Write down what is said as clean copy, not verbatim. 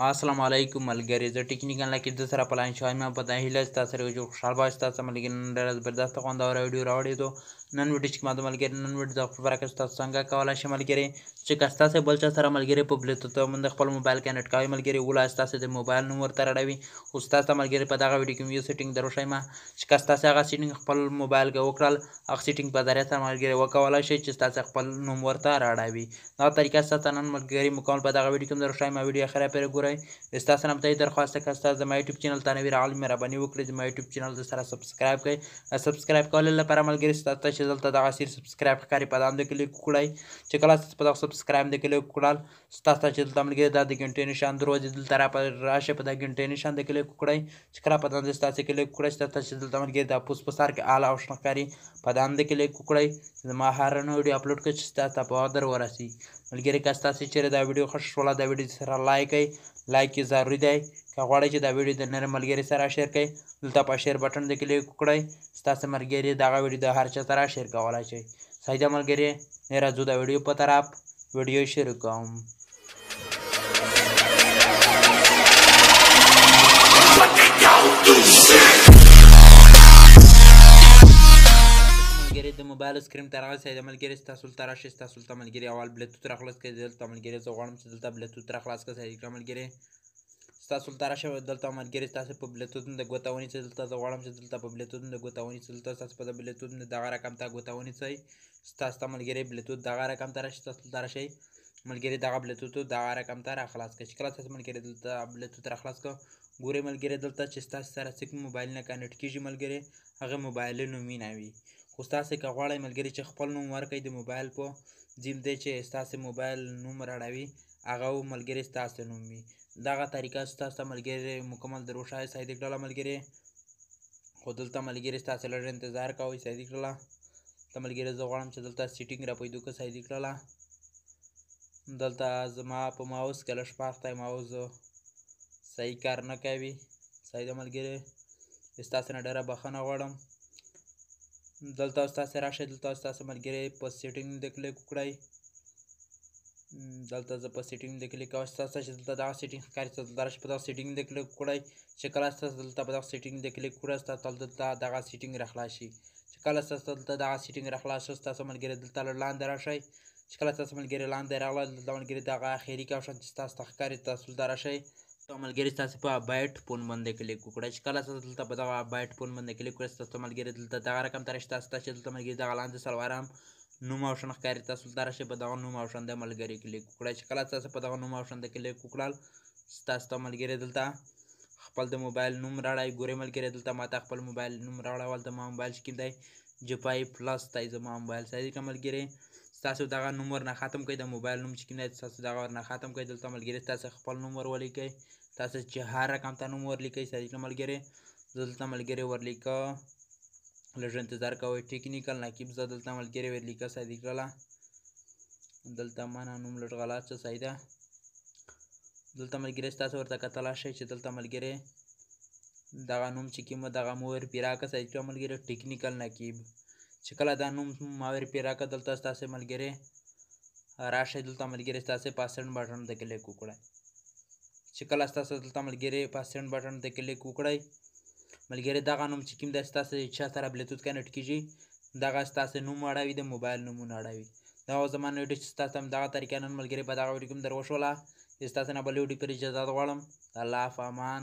अस्सलाम वालेकुम मलगरी ज टेक्निकल की दूसरा प्लान شوي ما پتا هیله تاسو سره جو خوشحال باش تاسو ملګری نن ډېر زبردست خوندور ویډیو راوړی دو نن ویډیو چې ماده ملګری نن ویډیو د خپل برکت تاسو څنګه کولای شئ ملګری چې کاستا سره بل چا سره ملګری په بلوتوث من خپل موبایل کنیکټ کوي ملګری ولا تاسو د موبایل نمبر تر اړوي او تاسو ملګری په دغه ویډیو کې یو سیټینګ درو شئ ما چې کاستا سره سیټینګ خپل موبایل کې وکړل هغه سیټینګ په ذریعہ سره ملګری وکولای شئ چې تاسو خپل نمبر تر اړوي دا طریقه ستاسو نن ملګری مکمل په دغه ویډیو کې درو شئ ما ویډیو اخره پر ګورئ تاسو نه متای درخواست که تاسو زما یوټیوب چینل ته نوی راغلی مهرباني وکړئ زما یوټیوب چینل ته سره سبسکرایب کړئ سبسکرایب کولو لپاره ملګري ستاسو ته چې دلته دغه سیر سبسکرایب ښکاري په دام د کلیک وکړئ چې کله تاسو په دغه سبسکرایب د کلیک وکړل ستاسو ته چې دلته ملګري دا د ګنټې نشان دروځي دلته راشئ په د ګنټې نشان د کلیک وکړئ چې کله په دغه ستاسو کلیک وکړئ ستاسو ته چې دلته ملګري دا پوس په سر کې اعلی او ښکاري په دام د کلیک وکړئ زما هر نو ویډیو اپلوډ کړئ چې تاسو ته په وخت ورسي ملګري که تاسو چیرې دا ویډیو خوښ شوله دا ویډیو سره لایک یې ضروري دی که غواړئ چې دا ویډیو د نور ملګري سره شیر کړئ دلته په شیر بټن د کلیک وکړئ ستاسو ملګري دغه ویډیو د هر چا سره شیر کولی شئ صحیح ده ملګري نه راځو د ویډیو په طرف ویډیو شروع کوم ملګري د موبایل سکرین ته راغلی د ملګري ستاسو ته راشئ ستاسو ته ملګري اول بلوتوث راخلاص کړئ دلته ملګري زه غواړم چې دلته بلوتوث راخلاص کړئ ملګري ستاسو ته راشئ دلته ملګري ستاسو په بلوتوث د ګوته ونیسئ دلته زه غواړم چې دلته په بلوتوث د ګوته ونیسئ دلته ستاسو په بلوتوث دغه رقم ته ګوته ونیسئ ستاسو ته ملګري بلوتوث دغه رقم ته راشئ ستاسو ته راشئ ملګري دغه بلوتوث دغه رقم ته راخلاص کړئ چې کله تاسو ملګري دلته بلوتوث راخلاص کړئ ګورئ ملګري دلته چې ستاسو سره څوک موبایل نه کنیکټ کیږي ملګري هغه موبایل نومي نه وي خو تاسو که غواړئ ملګري چې خپل نوم ورکړئ د موبایل په ځین دی چې ستاسو موبایل نوم راړوي هغه ملګري ستاسو نوم وي دغه طریقه ستاسو ملګري مکمل دروښه صحیح کړله ملګري خو دلته ملګري ستاسو لږ انتظار کوئ صحیح کړله ته ملګري زه غواړم چې دلته سیټینګ را پیدا کړه صحیح کړله دلته زما په ماوس کې لږ فرق دی ماوس صحیح کار نه کوي صحیح ده ملګري ستاسو نه ډېره بخښنه غواړم دلته ستاسو راشئ دلته ستاسو ملګري په سیټینګ د کلیک وکړئ دلته زه په سیټینګ د کلیک کوم ستاسو چې دلته دغه سیټینګ ښکاري تاسو دلته راشئ په دغه سیټینګ د کلیک وکړئ چې کله ستاسو دلته په دغه سیټینګ د کلیک وکړئ ستاسو دلته دغه سیټینګ راخلاص شي چې کله ستاسو دلته دغه سیټینګ راخلاص شي ستاسو ملګري دلته لاندې راشئ چې کله ستاسو ملګري لاندې راغله دلته ملګري دغه اخري کوشن چې ستاسو ته ښکاري تاسو دلته راشئ ملګري تاسو په ابایټ فون باندې کلیک وکړئ چې کله تاسو دلته په دغه ابایټ فون باندې کلیک وکړئ تاسو ملګري دلته دغه رقم ته راشئ تاسو ته چې دلته ملګري دغه لاندې څلورم نوم آپشن ښکاري تاسو دلته راشئ په دغه نوم آپشن د ملګري کلیک وکړئ چې کله تاسو په دغه نوم آپشن د کلیک وکړل تاسو ته ملګري دلته خپل د موبایل نوم راړئ ګورئ ملګري دلته ماته خپل موبایل نوم راوړی ولته ما موبایل چې کوم دی جپای پلس دی زما موبایل صحیح که ملګري تاسو دغه نوم ورنه ختم کړئ د موبایل نوم چې کوم دی تاسو دغه ورنه ختم کړئ دلته ملګري تاسو خپل نوم ور ولیکئ تاسو چې هر رقم ته نوم ورلیکئ صحیح که ملګري دلته ملګري ورلیکه لږ انتظار کوئ ټیکنیکل نقیب زه دلته ملګري ورلیکه صحیح کړله دلته مانا نوم لږ غلط څه صحیح ده دلته ملګري ستاسو ورته کتلی شئ چې دلته ملګري دغه نوم چې کوم دغه مو ور پیرا کړه صحیح کړه ملګري ټیکنیکل نقیب چې کله دا نوم ما ور پیرا کړه دلته ستاسو ملګري راشئ دلته ملګري ستاسو پاسورډ بټن ته کلیک وکړئ چې کله ستاسو دلته ملګري پاسورډ بټن ته کلیک وکړئ ملګري دغه نوم چې کوم دی ستاسو چا سره بلوتوث کنیکټ کیږي دغه ستاسو نوم اړوي د موبایل نومونه اړوي دا زما نو ویډیو چې تاسو هم دغه طریقه نن ملګري په دغه ویډیو کې در وښوله ستاسو نه بل ویډیو پر اجازه غواړم الله په امان